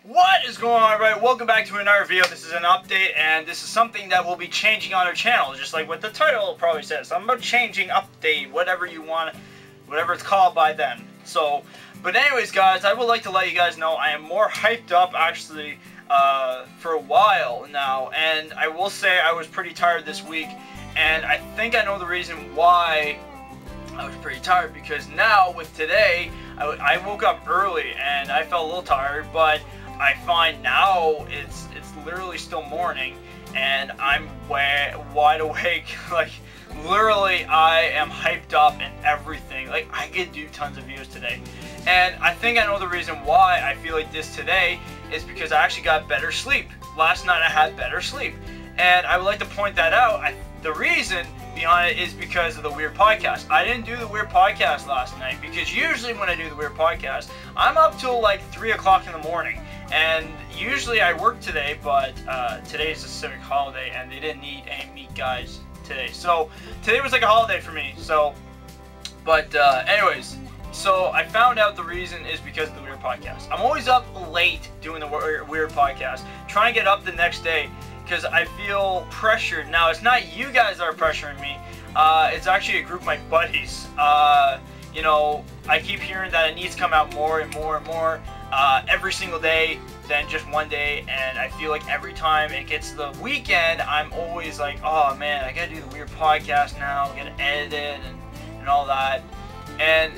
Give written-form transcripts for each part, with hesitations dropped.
What is going on, everybody? Welcome back to another video. This is an update, and this is something that will be changing on our channel, just like what the title probably says. I'm about changing, update, whatever you want, whatever it's called by then. So, but anyways, guys, I would like to let you guys know I am more hyped up, actually, for a while now, and I will say I was pretty tired this week, and I think I know the reason why I was pretty tired, because now, with today, I woke up early, and I felt a little tired, but I find now it's literally still morning and I'm wide awake. Like, literally I am hyped up and everything. Like, I could do tons of videos today, and I think I know the reason why I feel like this today is because I actually got better sleep. Last night I had better sleep, and I would like to point that out. The reason behind it is because of the Weird Podcast. I didn't do the Weird Podcast last night because usually when I do the Weird Podcast, I'm up till like 3 o'clock in the morning. And usually I work today, but today is a civic holiday and they didn't need any meat guys today. So today was like a holiday for me. So, but anyways, so I found out the reason is because of the Weird Podcast. I'm always up late doing the Weird Podcast, trying to get up the next day because I feel pressured. Now, it's not you guys that are pressuring me. It's actually a group of my buddies. You know, I keep hearing that it needs to come out more and more and more every single day than just one day, and I feel like every time it gets to the weekend, I'm always like, oh man, I gotta do the Weird Podcast now, gotta edit it and all that. And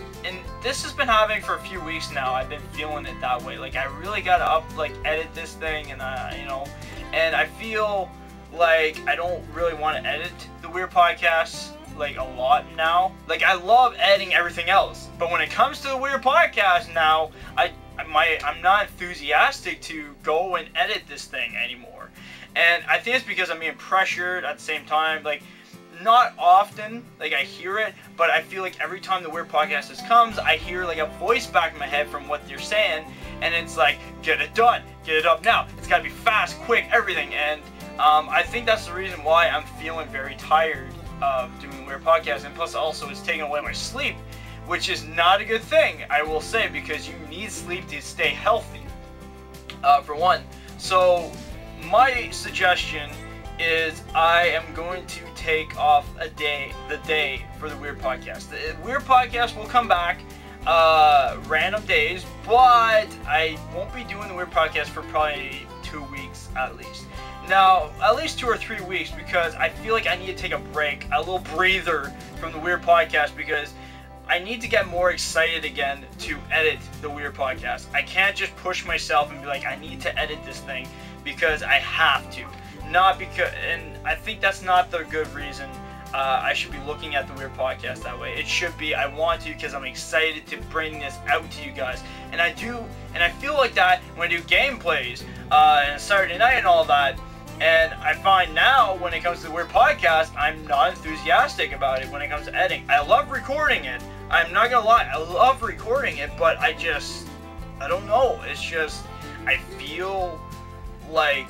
this has been happening for a few weeks now. I've been feeling it that way. Like, I really gotta edit this thing, and you know, and I feel like I don't really want to edit the Weird Podcast like a lot now. Like, I love editing everything else, but when it comes to the Weird Podcast now, I'm not enthusiastic to go and edit this thing anymore. And I think it's because I'm being pressured at the same time. Like, not often, like, I hear it, but I feel like every time the Weird Podcast comes, I hear like a voice back in my head from what they're saying, and it's like, get it done, get it up now, it's gotta be fast, quick, everything. And I think that's the reason why I'm feeling very tired of doing the Weird Podcast, and plus also it's taking away my sleep, which is not a good thing, I will say, because you need sleep to stay healthy, for one. So my suggestion is I am going to take off the day for the Weird Podcast. The Weird Podcast will come back random days, but I won't be doing the Weird Podcast for probably 2 weeks at least. Now, at least 2 or 3 weeks, because I feel like I need to take a break, a little breather from the Weird Podcast, because I need to get more excited again to edit the Weird Podcast. I can't just push myself and be like, I need to edit this thing because I have to. Not because, and I think that's not the good reason I should be looking at the Weird Podcast that way. It should be, I want to because I'm excited to bring this out to you guys. And I do, and I feel like that when I do gameplays, and Saturday night and all that. And I find now, when it comes to the Weird Podcast, I'm not enthusiastic about it when it comes to editing. I love recording it. I'm not gonna lie, I love recording it, but I don't know. It's just, I feel like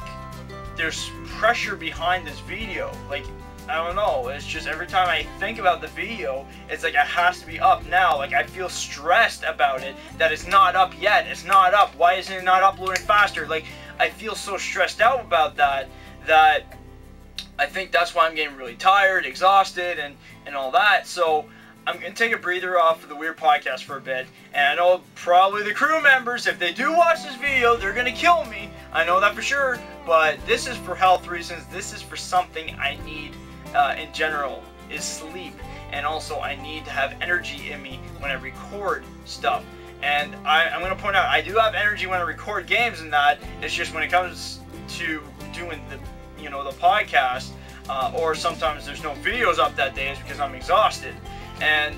there's pressure behind this video. Like, I don't know. It's just every time I think about the video, it's like it has to be up now. Like, I feel stressed about it, that it's not up yet. It's not up. Why isn't it not uploading faster? Like, I feel so stressed out about that I think that's why I'm getting really tired, exhausted, and all that. So I'm going to take a breather off of the Weird Podcast for a bit. And I know probably the crew members, if they do watch this video, they're going to kill me. I know that for sure. But this is for health reasons. This is for something I need in general, is sleep. And also I need to have energy in me when I record stuff. And I'm going to point out, I do have energy when I record games and that. It's just when it comes to doing the, you know, the podcast, or sometimes there's no videos up that day, is because I'm exhausted. And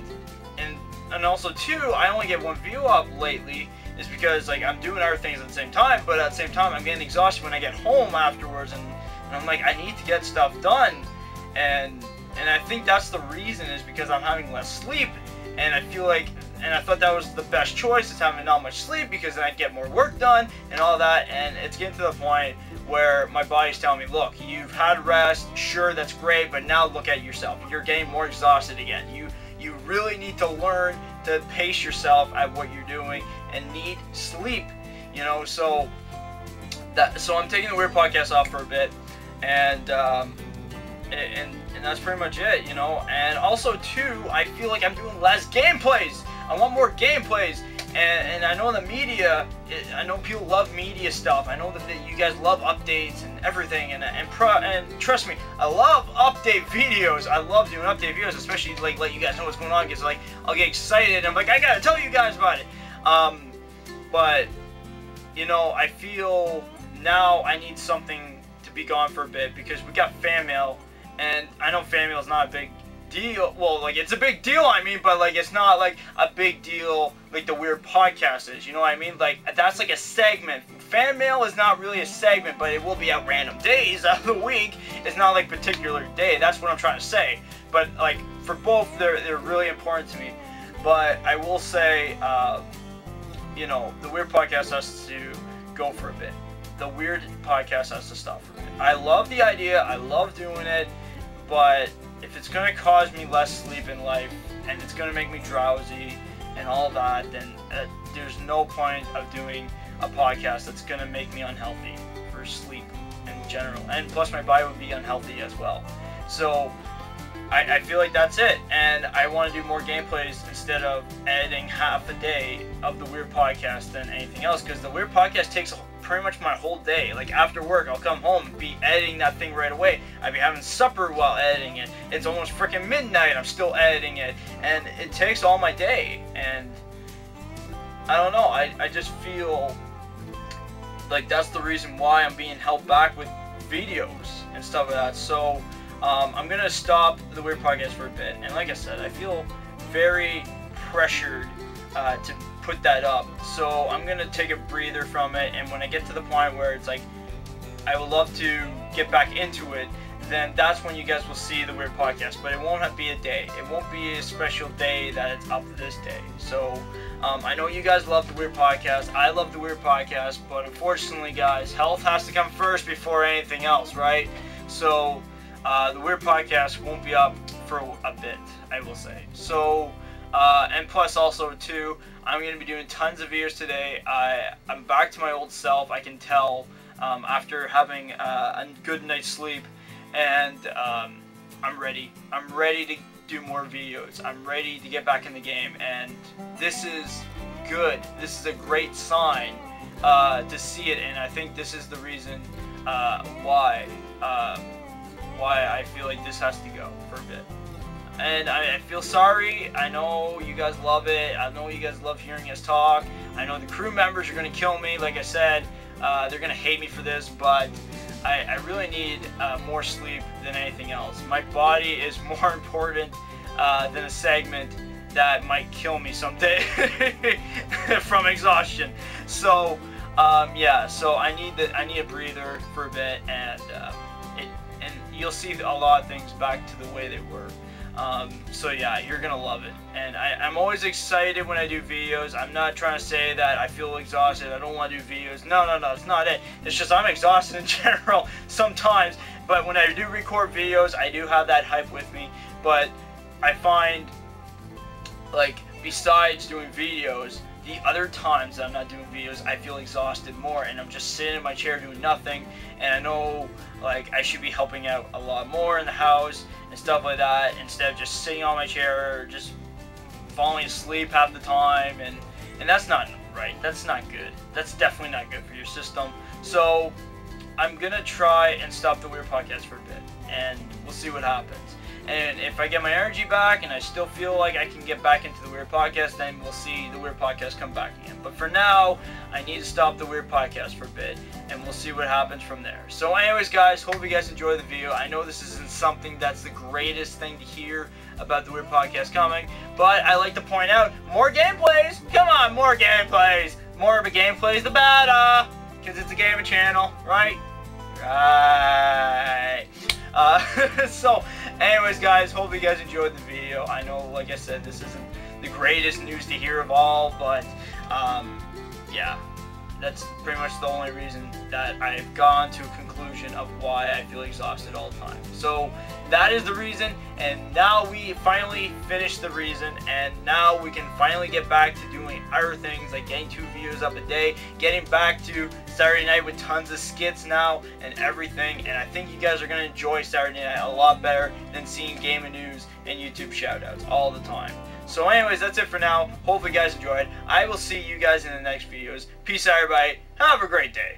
also too, I only get one video up lately, is because like I'm doing other things at the same time, but at the same time I'm getting exhausted when I get home afterwards, and I'm like, I need to get stuff done, and I think that's the reason, is because I'm having less sleep, and I feel like, and I thought that was the best choice, is having not much sleep, because then I'd get more work done and all that. And it's getting to the point where my body's telling me, look, you've had rest, sure, that's great, but now look at yourself, you're getting more exhausted again. You really need to learn to pace yourself at what you're doing and need sleep, you know. So So I'm taking the Weird Podcast off for a bit, and that's pretty much it, you know. And also too, I feel like I'm doing less gameplays. I want more gameplays, and I know in the media, I know people love media stuff. I know that you guys love updates and everything, and trust me, I love update videos. I love doing update videos, especially like let you guys know what's going on, because like I'll get excited and I'm like, I gotta tell you guys about it. But you know, I feel now I need something to be gone for a bit, because we got fan mail, and I know fan mail is not a big deal. Well, like, it's a big deal, I mean, but like, it's not like a big deal like the Weird Podcast is, you know what I mean? Like, that's like a segment. Fan mail is not really a segment, but it will be at random days of the week. It's not like particular day. That's what I'm trying to say. But like, for both, they're really important to me. But I will say, you know, the Weird Podcast has to go for a bit. The Weird Podcast has to stop for a bit. I love the idea. I love doing it. But if it's going to cause me less sleep in life, and it's going to make me drowsy and all that, then there's no point of doing a podcast that's going to make me unhealthy for sleep in general. And plus my body would be unhealthy as well. So I feel like that's it. And I want to do more gameplays instead of editing half a day of the Weird Podcast than anything else, because the Weird Podcast takes pretty much my whole day. Like, after work, I'll come home and be editing that thing right away. I'd be having supper while editing it. It's almost freaking midnight, I'm still editing it, and it takes all my day. And I don't know, I just feel like that's the reason why I'm being held back with videos and stuff like that. So I'm gonna stop the Weird Podcast for a bit, and like I said, I feel very pressured to put that up, so I'm gonna take a breather from it. And when I get to the point where it's like I would love to get back into it, then that's when you guys will see the Weird Podcast. But it won't be a day, it won't be a special day that it's up this day. So I know you guys love the Weird Podcast, I love the Weird Podcast, but unfortunately, guys, health has to come first before anything else, right? So the Weird Podcast won't be up for a bit, I will say. So and plus also too, I'm going to be doing tons of videos today. I'm back to my old self, I can tell, after having a good night's sleep, and I'm ready. I'm ready to do more videos. I'm ready to get back in the game, and this is good. This is a great sign to see it, and I think this is the reason why I feel like this has to go for a bit. And I feel sorry. I know you guys love it. I know you guys love hearing us talk. I know the crew members are going to kill me. Like I said, they're going to hate me for this, but I really need more sleep than anything else. My body is more important than a segment that might kill me someday from exhaustion. So yeah, so I need a breather for a bit, and you'll see a lot of things back to the way they were. So yeah, you're gonna love it. And I'm always excited when I do videos. I'm not trying to say that I feel exhausted, I don't want to do videos. No, it's not it. It's just I'm exhausted in general sometimes. But when I do record videos, I do have that hype with me. But I find, like, besides doing videos, the other times that I'm not doing videos, I feel exhausted more, and I'm just sitting in my chair doing nothing. And I know, like, I should be helping out a lot more in the house and stuff like that, instead of just sitting on my chair or just falling asleep half the time. And that's not right. That's not good. That's definitely not good for your system. So I'm gonna try and stop the Weird Podcast for a bit, and we'll see what happens. And if I get my energy back and I still feel like I can get back into the Weird Podcast, then we'll see the Weird Podcast come back again. But for now, I need to stop the Weird Podcast for a bit, and we'll see what happens from there. So anyways, guys, hope you guys enjoy the video. I know this isn't something that's the greatest thing to hear about the Weird Podcast coming, but I like to point out, more gameplays! Come on, more gameplays! More of a gameplays, the better! Because it's a gaming channel, right? Right. So anyways, guys, hope you guys enjoyed the video. I know, like I said, this isn't the greatest news to hear of all, but yeah, That's pretty much the only reason that I've gone to a conclusion of why I feel exhausted all the time. So that is the reason, and now we finally finished the reason, and now we can finally get back to doing other things like getting 2 videos up a day, getting back to Saturday night with tons of skits now and everything. And I think you guys are going to enjoy Saturday night a lot better than seeing gaming news and YouTube shoutouts all the time. So anyways, that's it for now. Hopefully you guys enjoyed. I will see you guys in the next videos. Peace out, everybody. Have a great day.